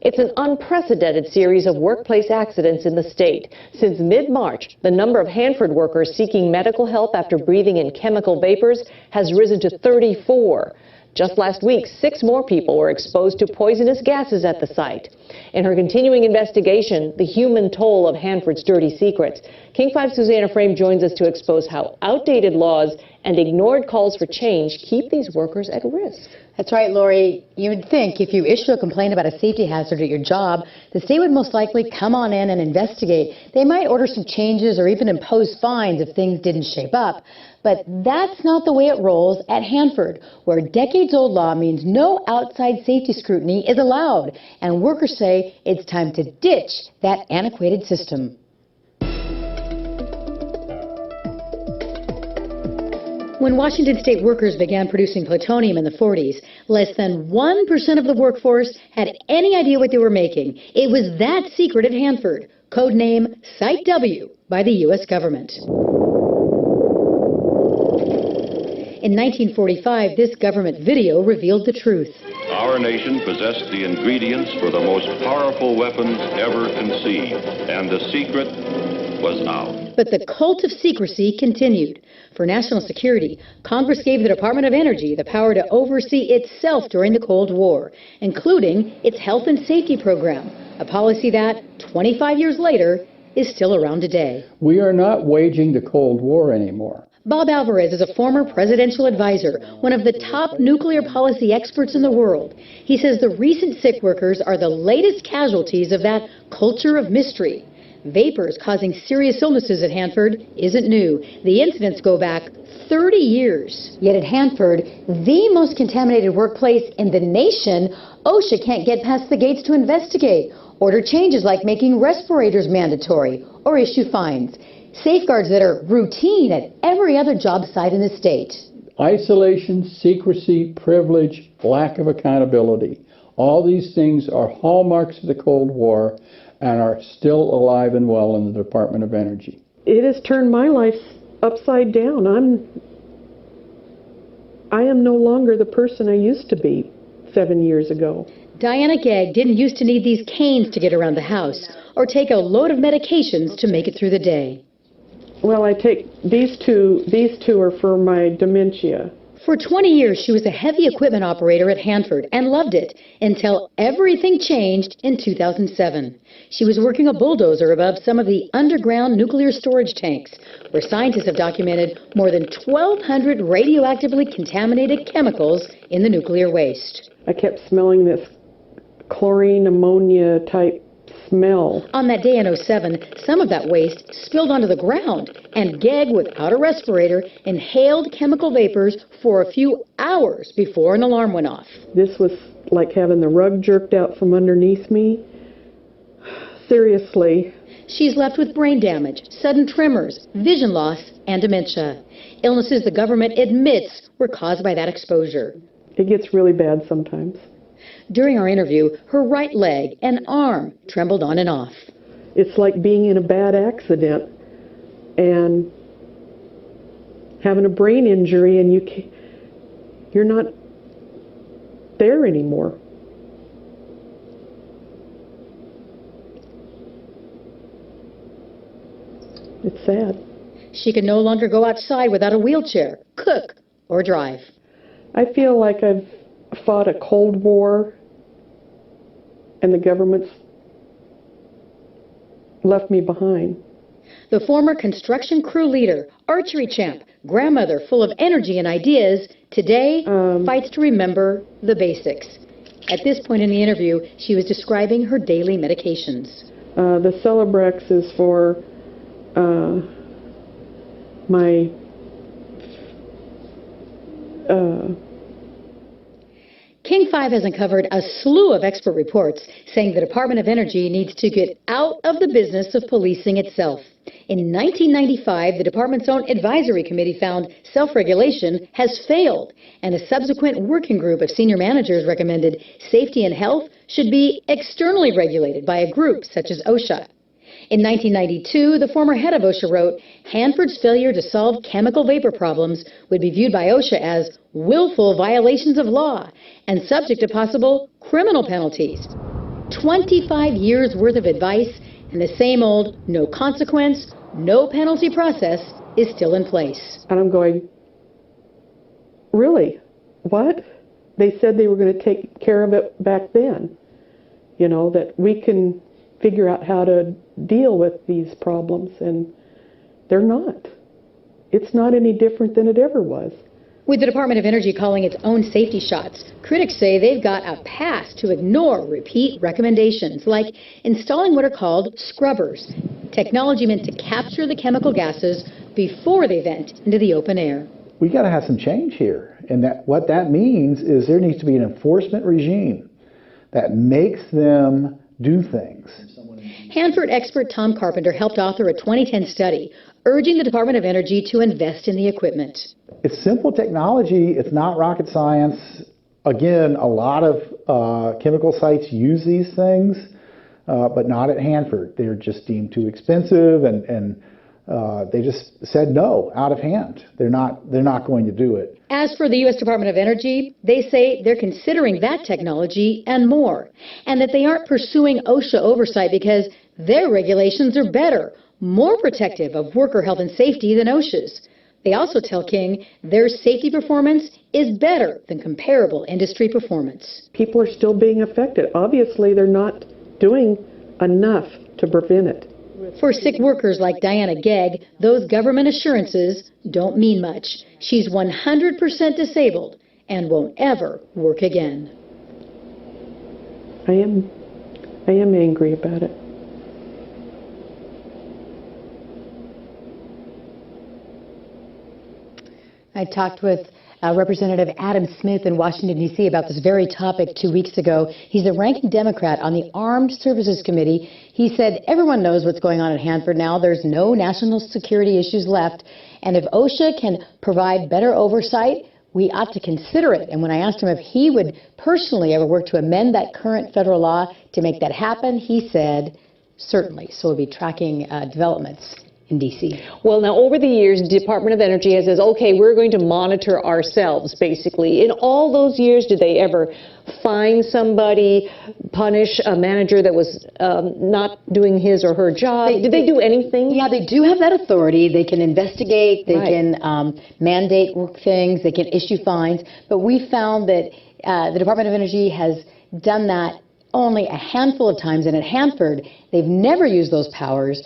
It's an unprecedented series of workplace accidents in the state. Since mid-March, the number of Hanford workers seeking medical help after breathing in chemical vapors has risen to 34. Just last week, 6 more people were exposed to poisonous gases at the site. In her continuing investigation, the human toll of Hanford's dirty secrets, King 5's Susanna Frame joins us to expose how outdated laws and ignored calls for change keep these workers at risk. That's right, Lori. You would think if you issue a complaint about a safety hazard at your job, the state would most likely come on in and investigate. They might order some changes or even impose fines if things didn't shape up. But that's not the way it rolls at Hanford, where decades-old law means no outside safety scrutiny is allowed. And workers say it's time to ditch that antiquated system. When Washington state workers began producing plutonium in the 40s, less than 1% of the workforce had any idea what they were making. It was that secret at Hanford, codename Site W by the U.S. government. In 1945, this government video revealed the truth. Our nation possessed the ingredients for the most powerful weapons ever conceived, and the secret was out. But the cult of secrecy continued. For national security, Congress gave the Department of Energy the power to oversee itself during the Cold War, including its health and safety program, a policy that, 25 years later, is still around today. We are not waging the Cold War anymore. Bob Alvarez is a former presidential advisor, one of the top nuclear policy experts in the world. He says the recent sick workers are the latest casualties of that culture of mystery. Vapors causing serious illnesses at Hanford isn't new. The incidents go back 30 years. Yet at Hanford, the most contaminated workplace in the nation, OSHA can't get past the gates to investigate, order changes like making respirators mandatory, or issue fines. Safeguards that are routine at every other job site in the state. Isolation, secrecy, privilege, lack of accountability. All these things are hallmarks of the Cold War and are still alive and well in the Department of Energy. It has turned my life upside down. I am no longer the person I used to be 7 years ago. Diana Gegg didn't used to need these canes to get around the house or take a load of medications to make it through the day. Well, I take these two are for my dementia. For 20 years, she was a heavy equipment operator at Hanford and loved it until everything changed in 2007. She was working a bulldozer above some of the underground nuclear storage tanks, where scientists have documented more than 1,200 radioactively contaminated chemicals in the nuclear waste. I kept smelling this chlorine ammonia type smell. On that day in '07, some of that waste spilled onto the ground, and Gegg, without a respirator, inhaled chemical vapors for a few hours before an alarm went off. This was like having the rug jerked out from underneath me. Seriously. She's left with brain damage, sudden tremors, vision loss, and dementia. Illnesses the government admits were caused by that exposure. It gets really bad sometimes. During our interview, her right leg and arm trembled on and off. It's like being in a bad accident and having a brain injury and you're not there anymore. It's sad. She can no longer go outside without a wheelchair, cook, or drive. I feel like I've fought a Cold War and the government's left me behind. The former construction crew leader, archery champ, grandmother full of energy and ideas, today fights to remember the basics. At this point in the interview, she was describing her daily medications. The Celebrex is for my King 5 has uncovered a slew of expert reports saying the Department of Energy needs to get out of the business of policing itself. In 1995, the department's own advisory committee found self-regulation has failed, and a subsequent working group of senior managers recommended safety and health should be externally regulated by a group such as OSHA. In 1992, the former head of OSHA wrote, Hanford's failure to solve chemical vapor problems would be viewed by OSHA as willful violations of law and subject to possible criminal penalties. 25 years worth of advice, and the same old no consequence, no penalty process is still in place. And I'm going, really? What? They said they were going to take care of it back then. You know, that we can figure out how to deal with these problems, and they're not. It's not any different than it ever was. With the Department of Energy calling its own safety shots, critics say they've got a pass to ignore repeat recommendations, like installing what are called scrubbers, technology meant to capture the chemical gases before they vent into the open air. We got to have some change here, and what that means is there needs to be an enforcement regime that makes them do things. Hanford expert Tom Carpenter helped author a 2010 study urging the Department of Energy to invest in the equipment. It's simple technology. It's not rocket science. Again, a lot of chemical sites use these things, but not at Hanford. They're just deemed too expensive, and they just said no, out of hand. They're not going to do it. As for the U.S. Department of Energy, they say they're considering that technology and more, and that they aren't pursuing OSHA oversight because their regulations are better, more protective of worker health and safety than OSHA's. They also tell King their safety performance is better than comparable industry performance. People are still being affected. Obviously, they're not doing enough to prevent it. For sick workers like Diana Gegg, those government assurances don't mean much. She's 100% disabled and won't ever work again. I am angry about it. I talked with Representative Adam Smith in Washington, D.C. about this very topic 2 weeks ago. He's the ranking Democrat on the Armed Services Committee. He said everyone knows what's going on at Hanford now. There's no national security issues left. And if OSHA can provide better oversight, we ought to consider it. And when I asked him if he would personally ever work to amend that current federal law to make that happen, he said, certainly. So we'll be tracking developments in D.C. Well, now, over the years, the Department of Energy has said, okay, we're going to monitor ourselves, basically. In all those years, did they ever fine somebody, punish a manager that was not doing his or her job? Did they do anything? Yeah, they do have that authority. They can investigate, they can mandate work things, they can issue fines. But we found that the Department of Energy has done that only a handful of times, and at Hanford, they've never used those powers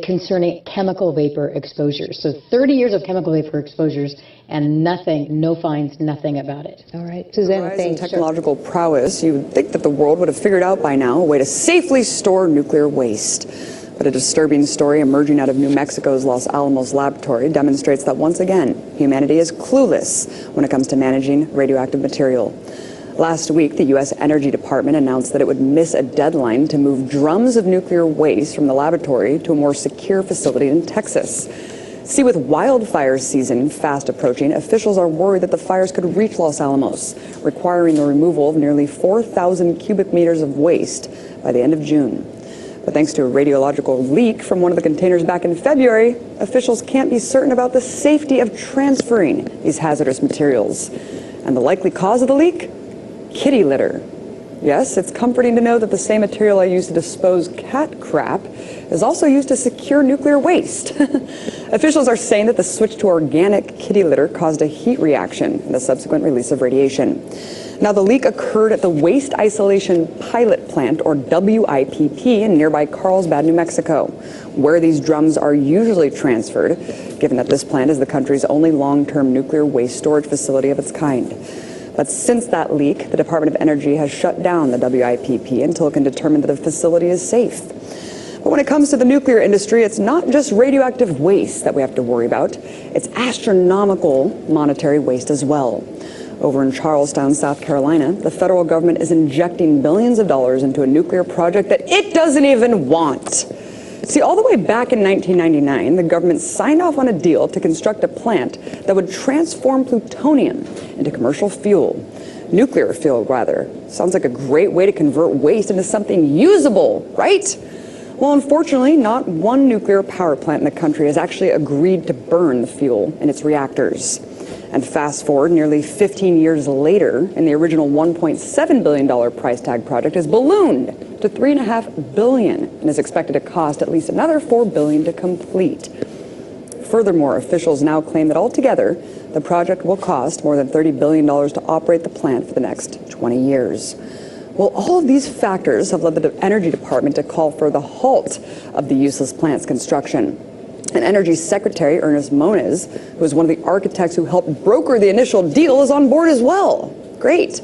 concerning chemical vapor exposures. So 30 years of chemical vapor exposures and nothing, no fines, nothing about it. All right, Suzanne, thanks. Technological prowess, you would think that the world would have figured out by now a way to safely store nuclear waste. But a disturbing story emerging out of New Mexico's Los Alamos laboratory demonstrates that once again, humanity is clueless when it comes to managing radioactive material. Last week, the U.S. Energy Department announced that it would miss a deadline to move drums of nuclear waste from the laboratory to a more secure facility in Texas. See, with wildfire season fast approaching, officials are worried that the fires could reach Los Alamos, requiring the removal of nearly 4,000 cubic meters of waste by the end of June. But thanks to a radiological leak from one of the containers back in February, officials can't be certain about the safety of transferring these hazardous materials. And the likely cause of the leak? Kitty litter. Yes, it's comforting to know that the same material I use to dispose cat crap is also used to secure nuclear waste. Officials are saying that the switch to organic kitty litter caused a heat reaction and the subsequent release of radiation. Now, the leak occurred at the Waste Isolation Pilot Plant, or WIPP, in nearby Carlsbad, New Mexico, where these drums are usually transferred, given that this plant is the country's only long-term nuclear waste storage facility of its kind. But since that leak, the Department of Energy has shut down the WIPP until it can determine that the facility is safe. But when it comes to the nuclear industry, it's not just radioactive waste that we have to worry about. It's astronomical monetary waste as well. Over in Charlestown, South Carolina, the federal government is injecting billions of dollars into a nuclear project that it doesn't even want. See, all the way back in 1999, the government signed off on a deal to construct a plant that would transform plutonium into commercial fuel. Nuclear fuel, rather. Sounds like a great way to convert waste into something usable, right? Well, unfortunately, not one nuclear power plant in the country has actually agreed to burn the fuel in its reactors. And fast forward nearly 15 years later, and the original $1.7 billion price tag project has ballooned to $3.5 billion and is expected to cost at least another $4 billion to complete. Furthermore, officials now claim that altogether, the project will cost more than $30 billion to operate the plant for the next 20 years. Well, all of these factors have led the Energy Department to call for the halt of the useless plant's construction. And Energy Secretary Ernest Moniz, who is one of the architects who helped broker the initial deal, is on board as well. Great.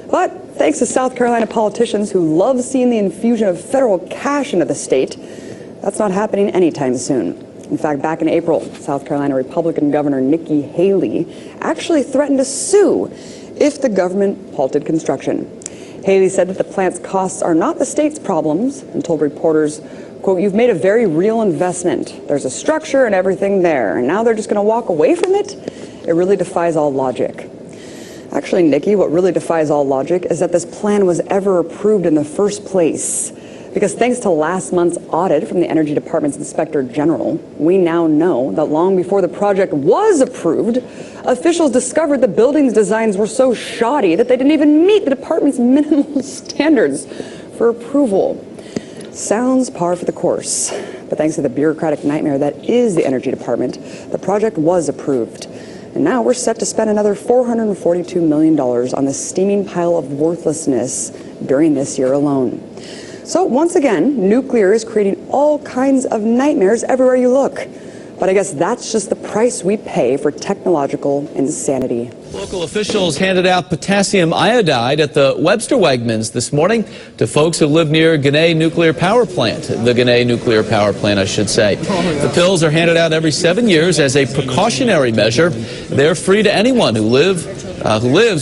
But thanks to South Carolina politicians who love seeing the infusion of federal cash into the state, that's not happening anytime soon. In fact, back in April, South Carolina Republican Governor Nikki Haley actually threatened to sue if the government halted construction. Haley said that the plant's costs are not the state's problems and told reporters, quote, "You've made a very real investment. There's a structure and everything there, and now they're just going to walk away from it? It really defies all logic." Actually, Nikki, what really defies all logic is that this plan was ever approved in the first place. Because thanks to last month's audit from the Energy Department's Inspector General, we now know that long before the project was approved, officials discovered the building's designs were so shoddy that they didn't even meet the department's minimal standards for approval. Sounds par for the course. But thanks to the bureaucratic nightmare that is the Energy Department, the project was approved. And now we're set to spend another $442 million on this steaming pile of worthlessness during this year alone. So once again, nuclear is creating all kinds of nightmares everywhere you look. But I guess that's just the price we pay for technological insanity. Local officials handed out potassium iodide at the Webster Wegmans this morning to folks who live near Ginna Nuclear Power Plant. The Ginna Nuclear Power Plant, I should say. The pills are handed out every 7 years as a precautionary measure. They're free to anyone who lives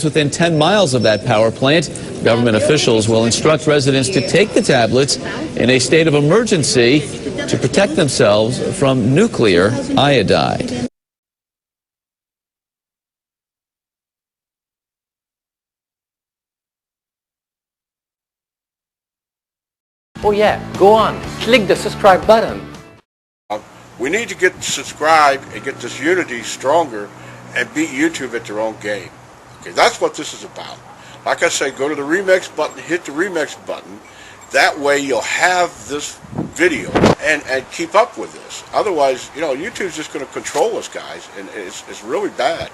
within 10 miles of that power plant. Government officials will instruct residents to take the tablets in a state of emergency to protect themselves from nuclear iodide. Oh yeah, go on, click the subscribe button. We need to get subscribed and get this unity stronger and beat YouTube at their own game. Okay, that's what this is about. Like I say, go to the remix button, hit the remix button. That way you'll have this video and keep up with this. Otherwise, you know, YouTube's just going to control us, guys, and it's really bad.